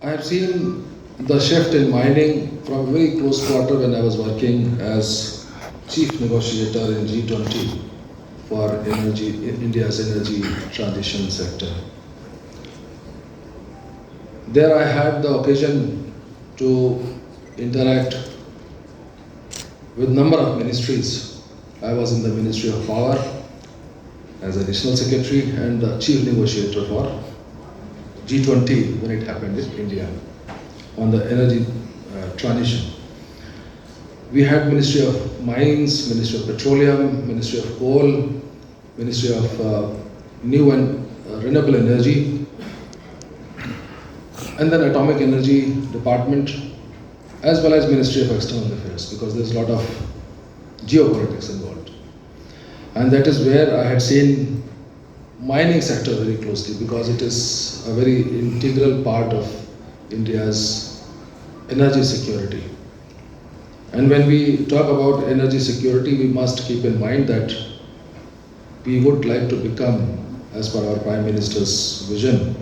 I have seen the shift in mining from a very close quarter when I was working as chief negotiator in G20 for India's energy transition sector. There I had the occasion to interact with number of ministries. I was in the Ministry of Power as additional secretary and the chief negotiator for G20 when it happened in India on the energy transition. We had Ministry of Mines, Ministry of Petroleum, Ministry of Coal, Ministry of New and Renewable Energy, and then Atomic Energy Department, as well as Ministry of External Affairs, because there's a lot of geopolitics involved. And that is where I had seen mining sector very closely, because it is a very integral part of India's energy security. And when we talk about energy security, we must keep in mind that we would like to become, as per our Prime Minister's vision,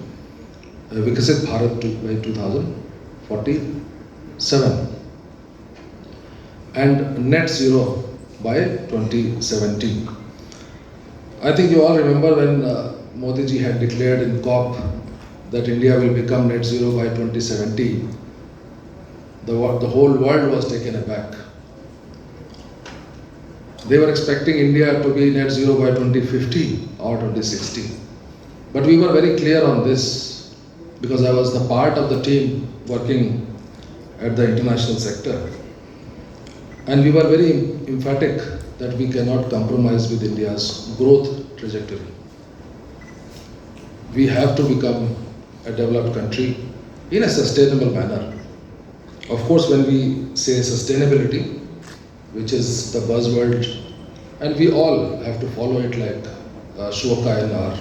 a Vikasit Bharat by 2047 and net zero by 2070. I think you all remember when Modi ji had declared in COP that India will become net zero by 2070. The whole world was taken aback. They were expecting India to be net zero by 2050 or 2060. But we were very clear on this because I was the part of the team working at the international sector. And we were very emphatic that we cannot compromise with India's growth trajectory. We have to become a developed country in a sustainable manner. Of course, when we say sustainability, which is the buzzword, and we all have to follow it like shloka in our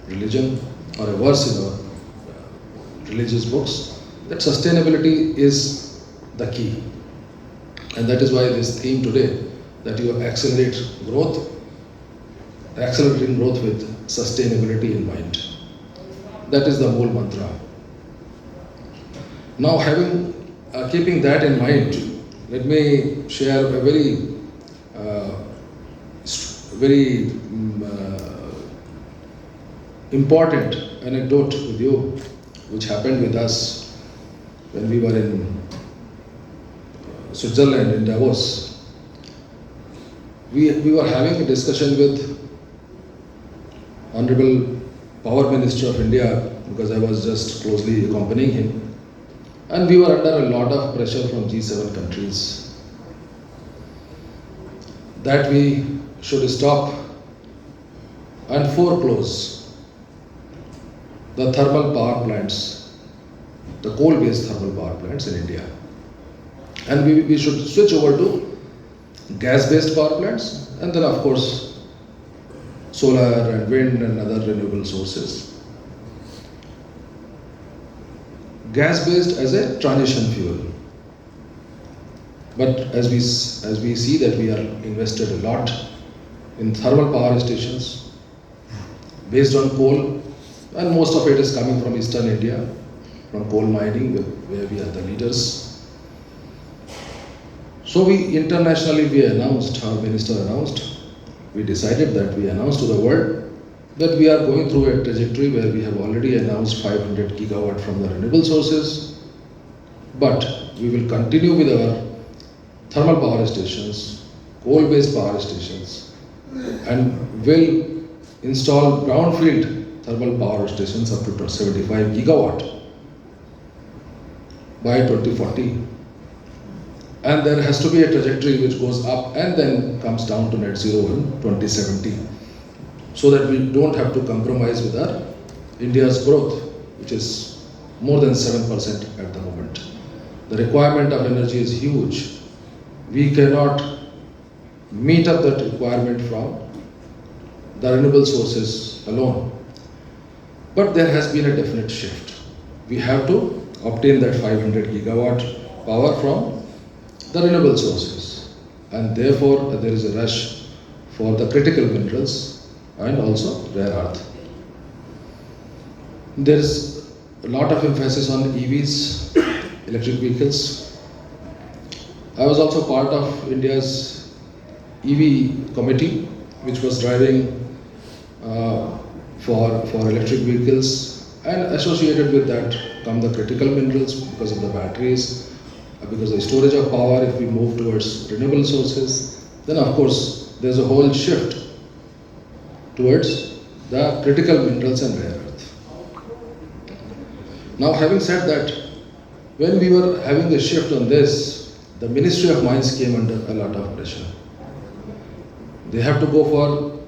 religion or a verse in our religious books, that sustainability is the key. And that is why this theme today, that you accelerating growth with sustainability in mind. That is the whole mantra. Now, keeping that in mind, let me share a very important anecdote with you, which happened with us when we were in Switzerland, in Davos. We were having a discussion with Honorable Power Minister of India, because I was just closely accompanying him. And we were under a lot of pressure from G7 countries that we should stop and foreclose the thermal power plants, the coal-based thermal power plants in India. And we should switch over to gas-based power plants, and then of course solar and wind and other renewable sources. Gas-based as a transition fuel. But as we see that we are invested a lot in thermal power stations based on coal, and most of it is coming from Eastern India, from coal mining, where we are the leaders. So internationally we announced, our minister announced, we decided that we announced to the world that we are going through a trajectory where we have already announced 500 gigawatt from the renewable sources, but we will continue with our thermal power stations, coal-based power stations, and will install brownfield thermal power stations up to 75 gigawatt by 2040. And there has to be a trajectory which goes up and then comes down to net zero in 2070, so that we don't have to compromise with our India's growth, which is more than 7% at the moment. The requirement of energy is huge. We cannot meet up that requirement from the renewable sources alone. But there has been a definite shift. We have to obtain that 500 gigawatt power from the renewable sources, and therefore there is a rush for the critical minerals and also rare earth. There is a lot of emphasis on EVs, electric vehicles. I was also part of India's EV committee, which was driving for electric vehicles, and associated with that come the critical minerals because of the batteries, because of the storage of power. If we move towards renewable sources, then of course there's a whole shift towards the critical minerals and rare earth. Now, having said that, when we were having a shift on this, the Ministry of Mines came under a lot of pressure. They have to go for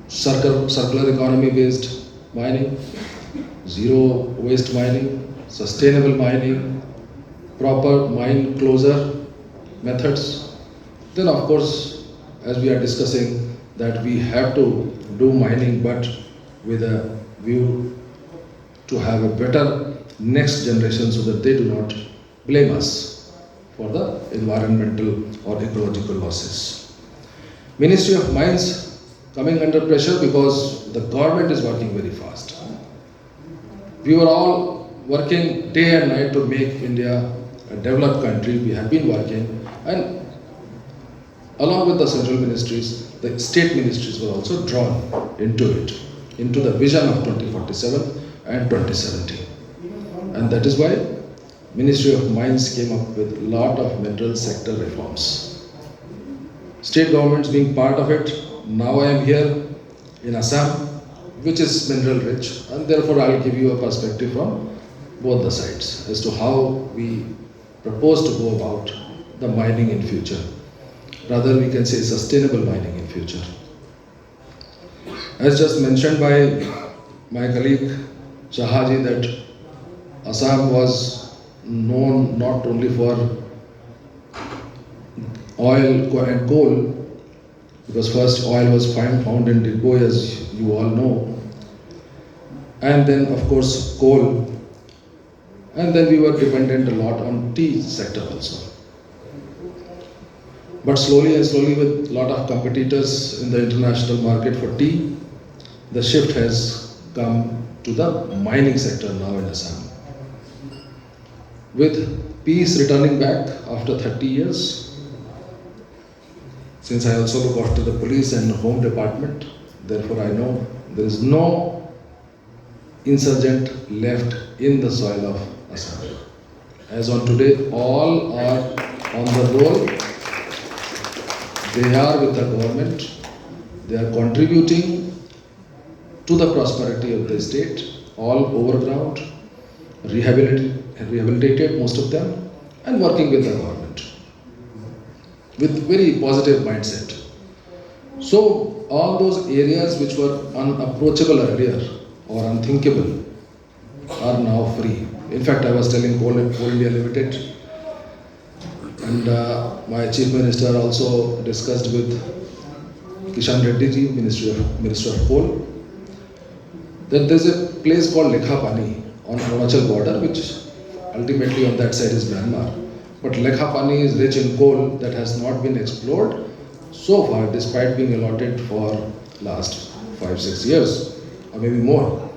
circular economy based mining, zero waste mining, sustainable mining, proper mine closure methods. Then of course, as we are discussing, that we have to do mining but with a view to have a better next generation so that they do not blame us for the environmental or ecological losses. Ministry of Mines coming under pressure because the government is working very fast. We were all working day and night to make India a developed country. We have been working, and along with the central ministries, the state ministries were also drawn into it, into the vision of 2047 and 2070. And that is why Ministry of Mines came up with a lot of mineral sector reforms. State governments being part of it. Now I am here in Assam, which is mineral rich, and therefore I will give you a perspective from both the sides as to how we propose to go about the mining in future. Rather, we can say sustainable mining in future. As just mentioned by my colleague Shahaji, that Assam was known not only for oil and coal, because first oil was found in Digboy, as you all know, and then of course coal, and then we were dependent a lot on tea sector also. But slowly and slowly, with a lot of competitors in the international market for tea, the shift has come to the mining sector now in Assam. With peace returning back after 30 years, since I also look after the police and home department, therefore I know there is no insurgent left in the soil of Assam. As on today, all are on the roll. They are with the government. They are contributing to the prosperity of the state, all overground, rehabilitated most of them, and working with the government with very positive mindset. So all those areas which were unapproachable earlier or unthinkable are now free. In fact, I was telling Coal India Limited, and my Chief Minister also discussed with Kishan Reddy ji, Minister of Coal, that there's a place called Lekhapani on Arunachal border, which ultimately on that side is Myanmar. But Lekhapani is rich in coal that has not been explored so far, despite being allotted for last 5-6 years, or maybe more.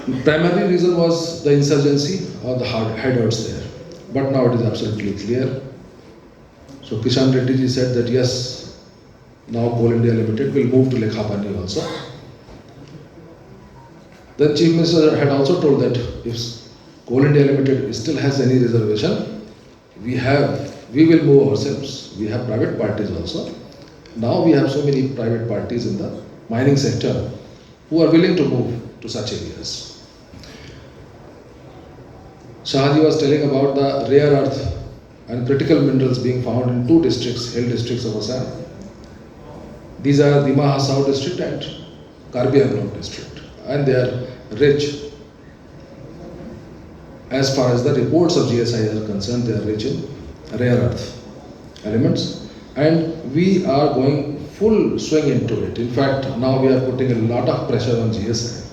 The primary reason was the insurgency or the headers there. But now it is absolutely clear. So Kishan Reddy ji said that yes, now Coal India Limited will move to Lekhapani also. The Chief Minister had also told that if Coal India Limited still has any reservation, we will move ourselves. We have private parties also. Now we have so many private parties in the mining sector who are willing to move to such areas. Shahaji was telling about the rare earth and critical minerals being found in 2 districts, hill districts of Assam. These are Dima Hasao district and Karbi Anglong district, and they are rich. As far as the reports of GSI are concerned, they are rich in rare earth elements, and we are going full swing into it. In fact, now we are putting a lot of pressure on GSI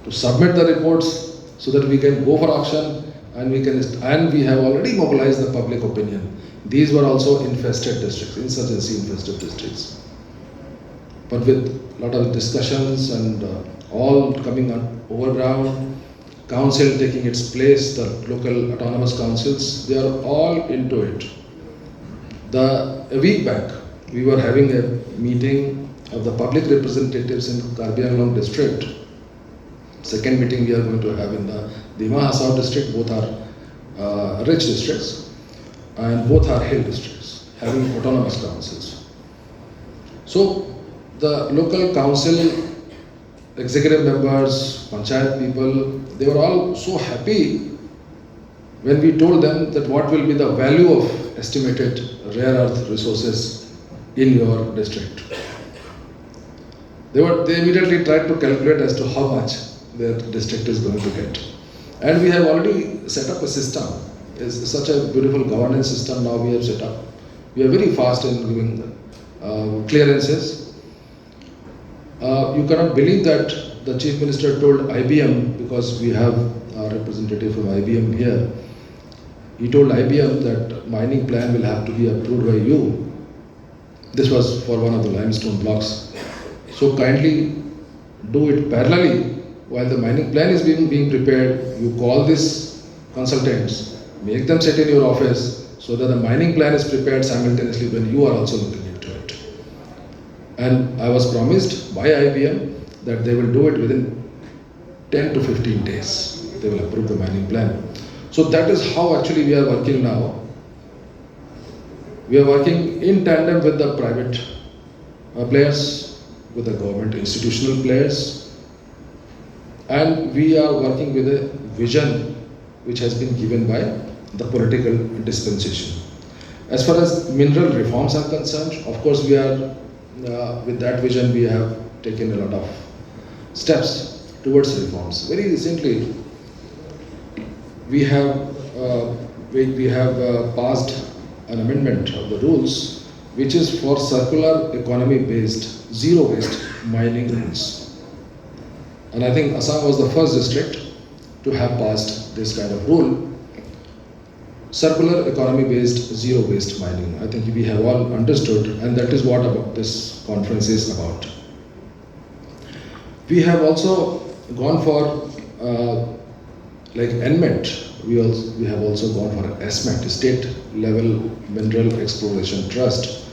to submit the reports so that we can go for auction, and we have already mobilized the public opinion. These were also infested districts, insurgency infested districts. But with a lot of discussions and all coming on overground, council taking its place, the local autonomous councils, they are all into it. A week back, we were having a meeting of the public representatives in Karbi Anglong district. Second meeting we are going to have in the Dima Hasao district. Both are rich districts and both are hill districts having autonomous councils. So the local council executive members, panchayat people, they were all so happy when we told them that what will be the value of estimated rare earth resources in your district. They immediately tried to calculate as to how much their district is going to get. And we have already set up a system. It's such a beautiful governance system now we have set up. We are very fast in giving clearances. You cannot believe that the Chief Minister told IBM, because we have a representative from IBM here, he told IBM that mining plan will have to be approved by you. This was for one of the limestone blocks. So kindly do it parallelly while the mining plan is being prepared. You call these consultants, make them sit in your office so that the mining plan is prepared simultaneously when you are also looking into it. And I was promised by IBM that they will do it within 10 to 15 days. They will approve the mining plan. So that is how actually we are working now. We are working in tandem with the private players, with the government institutional players, and we are working with a vision which has been given by the political dispensation. As far as mineral reforms are concerned, of course we are, with that vision we have taken a lot of steps towards reforms. Very recently we have passed an amendment of the rules which is for circular economy based zero waste mining rules. And I think Assam was the first district to have passed this kind of rule. Circular economy based zero waste mining. I think we have all understood, and that is what about this conference is about. We have also gone for like NMET. We have also gone for ASSMET, State Level Mineral Exploration Trust,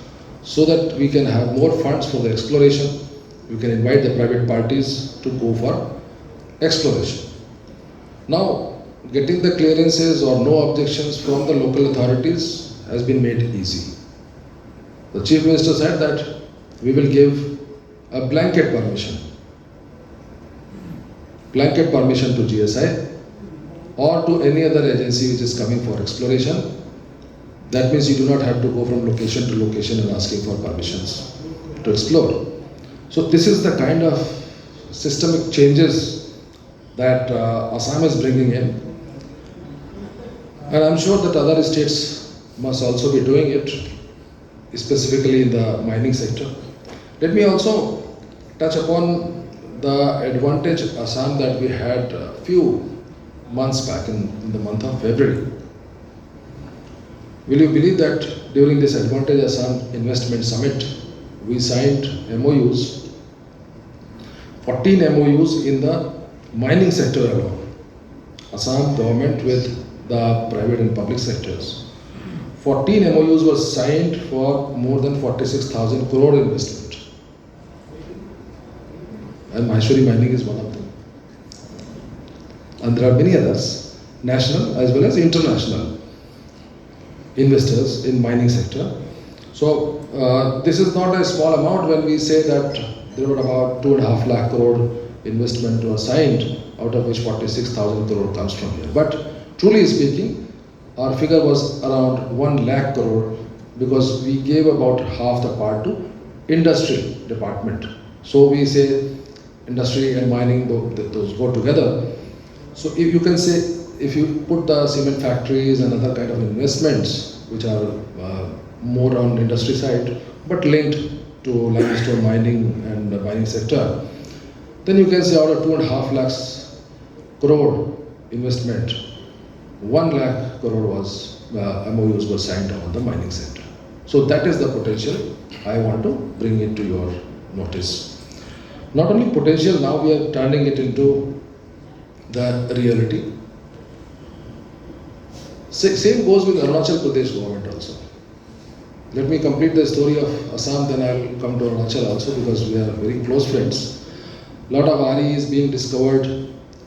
so that we can have more funds for the exploration. We can invite the private parties to go for exploration. Now, getting the clearances or no objections from the local authorities has been made easy. The Chief Minister said that we will give a blanket permission to GSI or to any other agency which is coming for exploration. That means you do not have to go from location to location and asking for permissions to explore. So this is the kind of systemic changes that Assam is bringing in. And I'm sure that other states must also be doing it, specifically in the mining sector. Let me also touch upon the advantage Assam that we had a few months back in the month of February. Will you believe that during this Advantage Assam Investment Summit, we signed MOUs, 14 MOUs in the mining sector alone. Assam government with the private and public sectors. 14 MOUs were signed for more than 46,000 crore investment. And Maheshwari Mining is one of them. And there are many others, national as well as international investors in mining sector. So this is not a small amount when we say that there were about 2.5 lakh crore investment was signed, out of which 46,000 crore comes from here. But truly speaking, our figure was around 1 lakh crore because we gave about half the part to industry department. So we say industry and mining, those go together. So if you can say, if you put the cement factories and other kind of investments which are more on industry side but linked to limestone mining and the mining sector, then you can say out of 2.5 lakhs crore investment, 1 lakh crore was MOUs were signed on the mining sector. So that is the potential I want to bring into your notice. Not only potential, now we are turning it into the reality. Same goes with Arunachal Pradesh government also. Let me complete the story of Assam, then I'll come to Arunachal also, because we are very close friends. Lot of RE is being discovered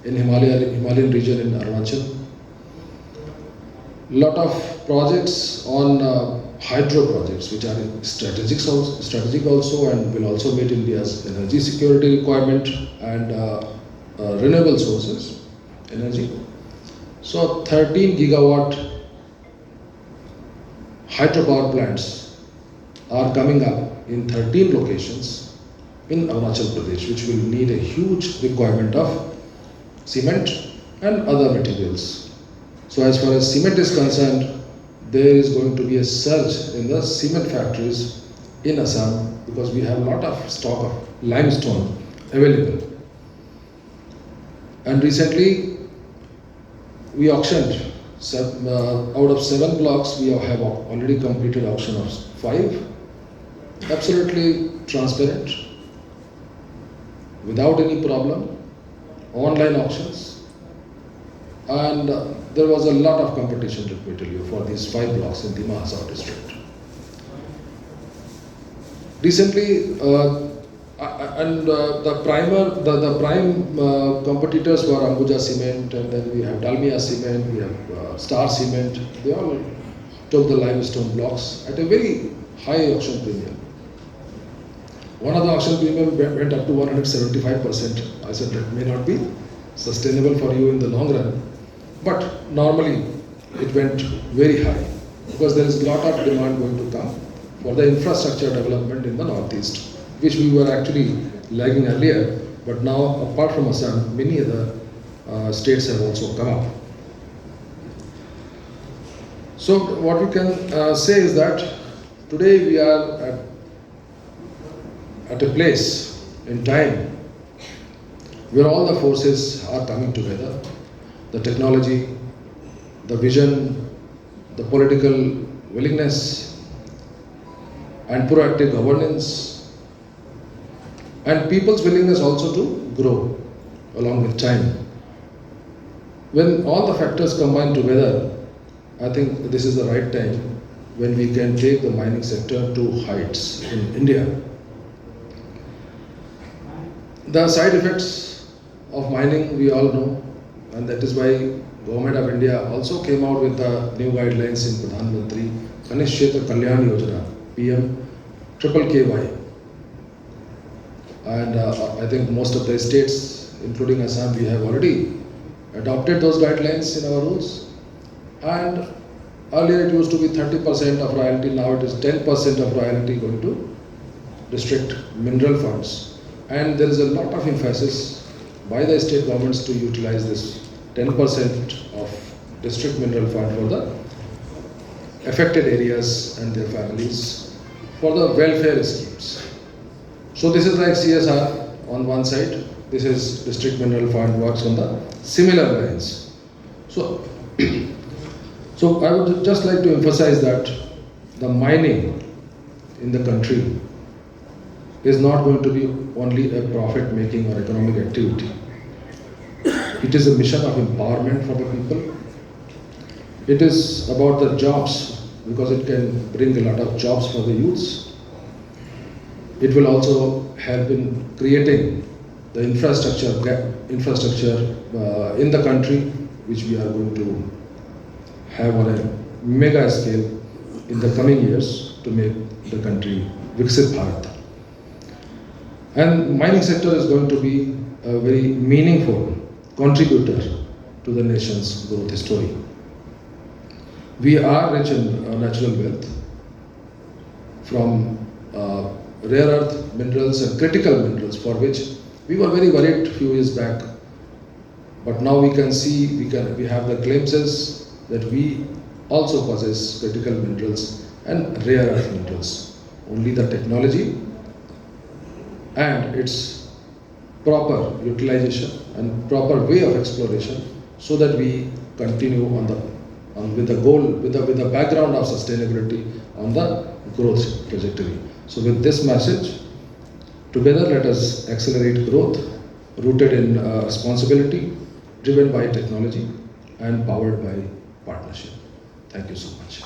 in Himalayan region in Arunachal. Lot of projects on hydro projects, which are strategic also, and will also meet India's energy security requirement and renewable sources energy. So 13 gigawatt hydropower plants are coming up in 13 locations in Arunachal Pradesh, which will need a huge requirement of cement and other materials. So as far as cement is concerned, there is going to be a surge in the cement factories in Assam, because we have a lot of stock of limestone available. And recently we auctioned, out of 7 blocks, we have already completed auction of 5, absolutely transparent, without any problem, online auctions, and there was a lot of competition, let me tell you, for these 5 blocks in the Mahasar district. Recently, the prime competitors were Ambuja Cement, and then we have Dalmia Cement, we have Star Cement. They all took the limestone blocks at a very high auction premium. One of the auction premium went up to 175%. I said that may not be sustainable for you in the long run, but normally it went very high, because there is a lot of demand going to come for the infrastructure development in the northeast, which we were actually lagging earlier, but now apart from Assam, many other states have also come up. So what we can say is that today we are at a place in time where all the forces are coming together. The technology, the vision, the political willingness, and proactive governance, and people's willingness also to grow along with time. When all the factors combine together, I think this is the right time when we can take the mining sector to heights in India. The side effects of mining we all know, and that is why Government of India also came out with the new guidelines in Pradhan Mantri Khanish Kshetra Kalyan Yojana, PM KKY. And I think most of the states, including Assam, we have already adopted those guidelines in our rules. And earlier it used to be 30% of royalty, now it is 10% of royalty going to district mineral funds. And there is a lot of emphasis by the state governments to utilize this 10% of district mineral fund for the affected areas and their families for the welfare schemes. So this is like CSR on one side, this is district mineral fund works on the similar lines. So I would just like to emphasize that the mining in the country is not going to be only a profit-making or economic activity. It is a mission of empowerment for the people. It is about the jobs, because it can bring a lot of jobs for the youths. It will also help in creating the infrastructure in the country, which we are going to have on a mega scale in the coming years to make the country Viksit Bharat. And mining sector is going to be a very meaningful contributor to the nation's growth story. We are rich in natural wealth, from rare earth minerals and critical minerals, for which we were very worried a few years back. But now we can see, we have the glimpses that we also possess critical minerals and rare earth minerals. Only the technology and its proper utilization and proper way of exploration, so that we continue with the background of sustainability on the growth trajectory. So with this message, Together, let us accelerate growth rooted in responsibility, driven by technology, and powered by partnership. Thank you so much.